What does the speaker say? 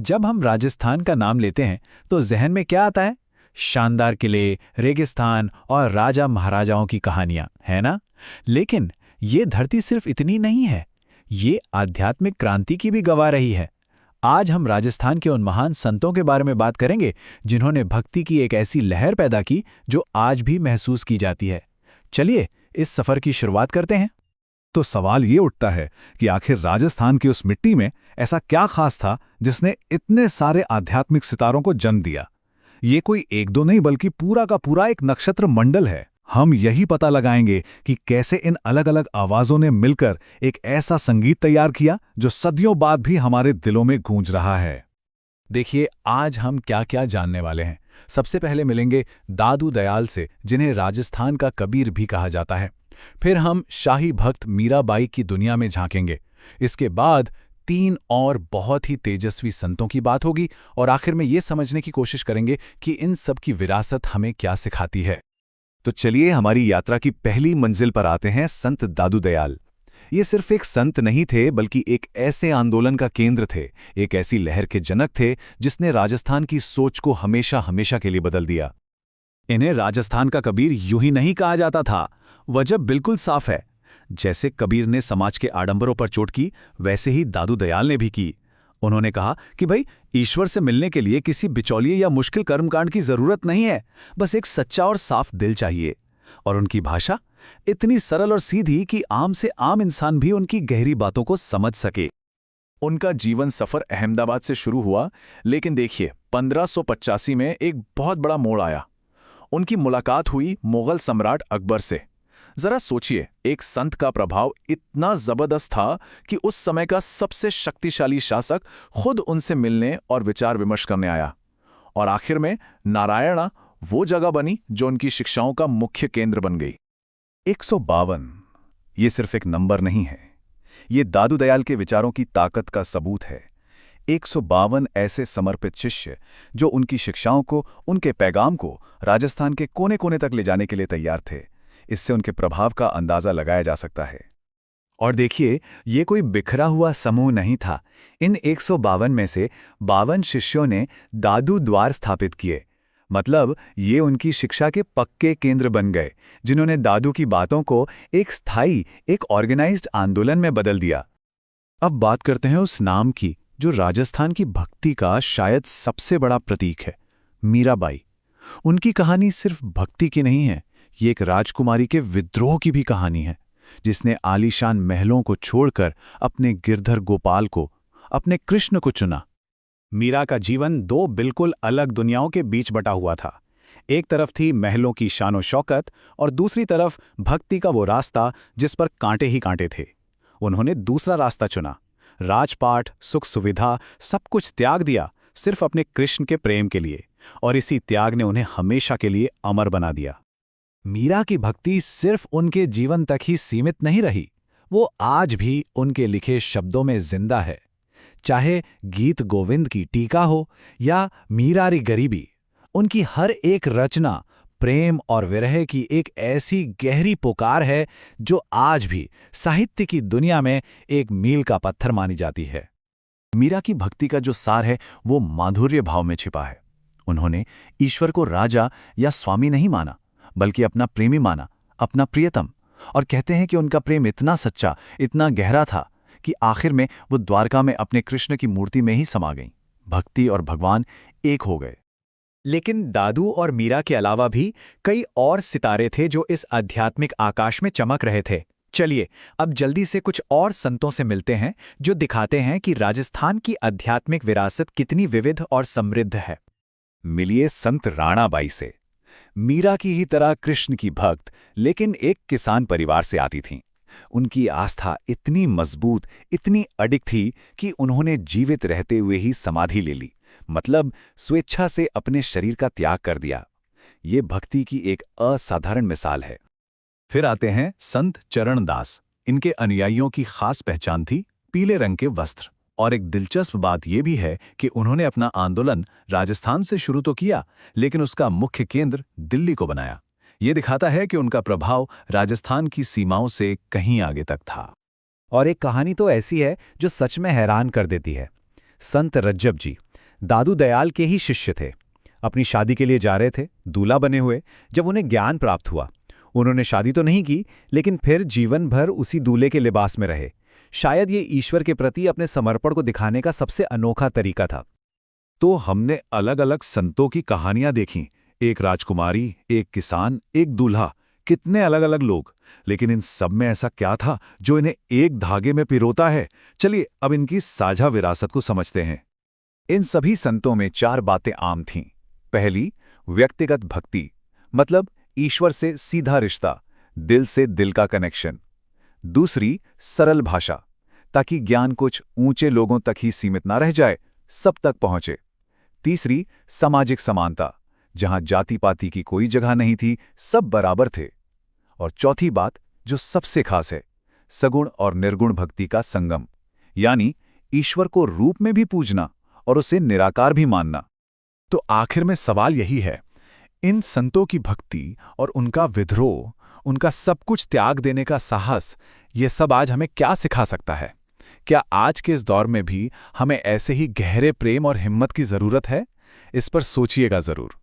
जब हम राजस्थान का नाम लेते हैं तो जहन में क्या आता है? शानदार किले, रेगिस्तान और राजा महाराजाओं की कहानियां, है ना? लेकिन ये धरती सिर्फ इतनी नहीं है, ये आध्यात्मिक क्रांति की भी गवाह रही है। आज हम राजस्थान के उन महान संतों के बारे में बात करेंगे जिन्होंने भक्ति की एक ऐसी लहर पैदा की जो आज भी महसूस की जाती है। चलिए इस सफर की शुरुआत करते हैं। तो सवाल ये उठता है कि आखिर राजस्थान की उस मिट्टी में ऐसा क्या खास था जिसने इतने सारे आध्यात्मिक सितारों को जन्म दिया। ये कोई एक दो नहीं बल्कि पूरा का पूरा एक नक्षत्र मंडल है। हम यही पता लगाएंगे कि कैसे इन अलग अलग आवाजों ने मिलकर एक ऐसा संगीत तैयार किया जो सदियों बाद भी हमारे दिलों में गूंज रहा है। देखिए आज हम क्या क्या जानने वाले हैं। सबसे पहले मिलेंगे दादू दयाल से, जिन्हें राजस्थान का कबीर भी कहा जाता है। फिर हम शाही भक्त मीराबाई की दुनिया में झांकेंगे। इसके बाद 3 और बहुत ही तेजस्वी संतों की बात होगी और आखिर में ये समझने की कोशिश करेंगे कि इन सब की विरासत हमें क्या सिखाती है। तो चलिए हमारी यात्रा की पहली मंजिल पर आते हैं। संत दादू दयाल ये सिर्फ एक संत नहीं थे बल्कि एक ऐसे आंदोलन का केंद्र थे, एक ऐसी लहर के जनक थे जिसने राजस्थान की सोच को हमेशा हमेशा के लिए बदल दिया। इन्हें राजस्थान का कबीर यूं ही नहीं कहा जाता था। वजह बिल्कुल साफ है। जैसे कबीर ने समाज के आडंबरों पर चोट की, वैसे ही दादू दयाल ने भी की। उन्होंने कहा कि भाई, ईश्वर से मिलने के लिए किसी बिचौलिए या मुश्किल कर्मकांड की जरूरत नहीं है, बस एक सच्चा और साफ दिल चाहिए। और उनकी भाषा इतनी सरल और सीधी कि आम से आम इंसान भी उनकी गहरी बातों को समझ सके। उनका जीवन सफर अहमदाबाद से शुरू हुआ, लेकिन देखिए 1585 में एक बहुत बड़ा मोड़ आया। उनकी मुलाकात हुई मुगल सम्राट अकबर से। जरा सोचिए, एक संत का प्रभाव इतना जबरदस्त था कि उस समय का सबसे शक्तिशाली शासक खुद उनसे मिलने और विचार विमर्श करने आया। और आखिर में नारायणा वो जगह बनी जो उनकी शिक्षाओं का मुख्य केंद्र बन गई। 152 ये सिर्फ एक नंबर नहीं है, ये दादू दयाल के विचारों की ताकत का सबूत है। 152 ऐसे समर्पित शिष्य जो उनकी शिक्षाओं को, उनके पैगाम को राजस्थान के कोने कोने तक ले जाने के लिए तैयार थे। इससे उनके प्रभाव का अंदाजा लगाया जा सकता है। और देखिए, ये कोई बिखरा हुआ समूह नहीं था। इन 152 में से 52 शिष्यों ने दादू द्वार स्थापित किए। मतलब ये उनकी शिक्षा के पक्के केंद्र बन गए, जिन्होंने दादू की बातों को एक स्थायी, एक ऑर्गेनाइज्ड आंदोलन में बदल दिया। अब बात करते हैं उस नाम की जो राजस्थान की भक्ति का शायद सबसे बड़ा प्रतीक है, मीराबाई। उनकी कहानी सिर्फ भक्ति की नहीं है, ये एक राजकुमारी के विद्रोह की भी कहानी है, जिसने आलीशान महलों को छोड़कर अपने गिरधर गोपाल को, अपने कृष्ण को चुना। मीरा का जीवन 2 बिल्कुल अलग दुनियाओं के बीच बटा हुआ था। एक तरफ थी महलों की शानो शौकत और दूसरी तरफ भक्ति का वो रास्ता जिस पर कांटे ही कांटे थे। उन्होंने दूसरा रास्ता चुना। राजपाट, सुख सुविधा, सब कुछ त्याग दिया सिर्फ अपने कृष्ण के प्रेम के लिए, और इसी त्याग ने उन्हें हमेशा के लिए अमर बना दिया। मीरा की भक्ति सिर्फ उनके जीवन तक ही सीमित नहीं रही, वो आज भी उनके लिखे शब्दों में जिंदा है। चाहे गीत गोविंद की टीका हो या मीरारी गरीबी, उनकी हर एक रचना प्रेम और विरह की एक ऐसी गहरी पुकार है जो आज भी साहित्य की दुनिया में एक मील का पत्थर मानी जाती है। मीरा की भक्ति का जो सार है वो माधुर्य भाव में छिपा है। उन्होंने ईश्वर को राजा या स्वामी नहीं माना, बल्कि अपना प्रेमी माना, अपना प्रियतम। और कहते हैं कि उनका प्रेम इतना सच्चा, इतना गहरा था कि आखिर में वो द्वारका में अपने कृष्ण की मूर्ति में ही समा गईं। भक्ति और भगवान एक हो गए। लेकिन दादू और मीरा के अलावा भी कई और सितारे थे जो इस आध्यात्मिक आकाश में चमक रहे थे। चलिए अब जल्दी से कुछ और संतों से मिलते हैं जो दिखाते हैं कि राजस्थान की आध्यात्मिक विरासत कितनी विविध और समृद्ध है। मिलिए संत राणाबाई से। मीरा की ही तरह कृष्ण की भक्त, लेकिन एक किसान परिवार से आती थीं। उनकी आस्था इतनी मजबूत, इतनी अडिग थी कि उन्होंने जीवित रहते हुए ही समाधि ले ली, मतलब स्वेच्छा से अपने शरीर का त्याग कर दिया। ये भक्ति की एक असाधारण मिसाल है। फिर आते हैं संत चरणदास। इनके अनुयायियों की खास पहचान थी पीले रंग के वस्त्र। और एक दिलचस्प बात यह भी है कि उन्होंने अपना आंदोलन राजस्थान से शुरू तो किया, लेकिन उसका मुख्य केंद्र दिल्ली को बनाया। ये दिखाता है कि उनका प्रभाव राजस्थान की सीमाओं से कहीं आगे तक था। और एक कहानी तो ऐसी है जो सच में हैरान कर देती है। संत रज्जब जी, दादू दयाल के ही शिष्य थे। अपनी शादी के लिए जा रहे थे, दूल्हा बने हुए, जब उन्हें ज्ञान प्राप्त हुआ। उन्होंने शादी तो नहीं की, लेकिन फिर जीवन भर उसी दूल्हे के लिबास में रहे। शायद ये ईश्वर के प्रति अपने समर्पण को दिखाने का सबसे अनोखा तरीका था। तो हमने अलग अलग संतों की कहानियां देखीं, एक राजकुमारी, एक किसान, एक दूल्हा, कितने अलग अलग लोग, लेकिन इन सब में ऐसा क्या था जो इन्हें एक धागे में पिरोता है? चलिए अब इनकी साझा विरासत को समझते हैं। इन सभी संतों में 4 बातें आम थीं। पहली, व्यक्तिगत भक्ति, मतलब ईश्वर से सीधा रिश्ता, दिल से दिल का कनेक्शन। दूसरी, सरल भाषा, ताकि ज्ञान कुछ ऊंचे लोगों तक ही सीमित ना रह जाए, सब तक पहुंचे। तीसरी, सामाजिक समानता, जहां जाति पाति की कोई जगह नहीं थी, सब बराबर थे। और चौथी बात, जो सबसे खास है, सगुण और निर्गुण भक्ति का संगम, यानी ईश्वर को रूप में भी पूजना और उसे निराकार भी मानना। तो आखिर में सवाल यही है, इन संतों की भक्ति और उनका विद्रोह, उनका सब कुछ त्याग देने का साहस, ये सब आज हमें क्या सिखा सकता है? क्या आज के इस दौर में भी हमें ऐसे ही गहरे प्रेम और हिम्मत की जरूरत है? इस पर सोचिएगा जरूर।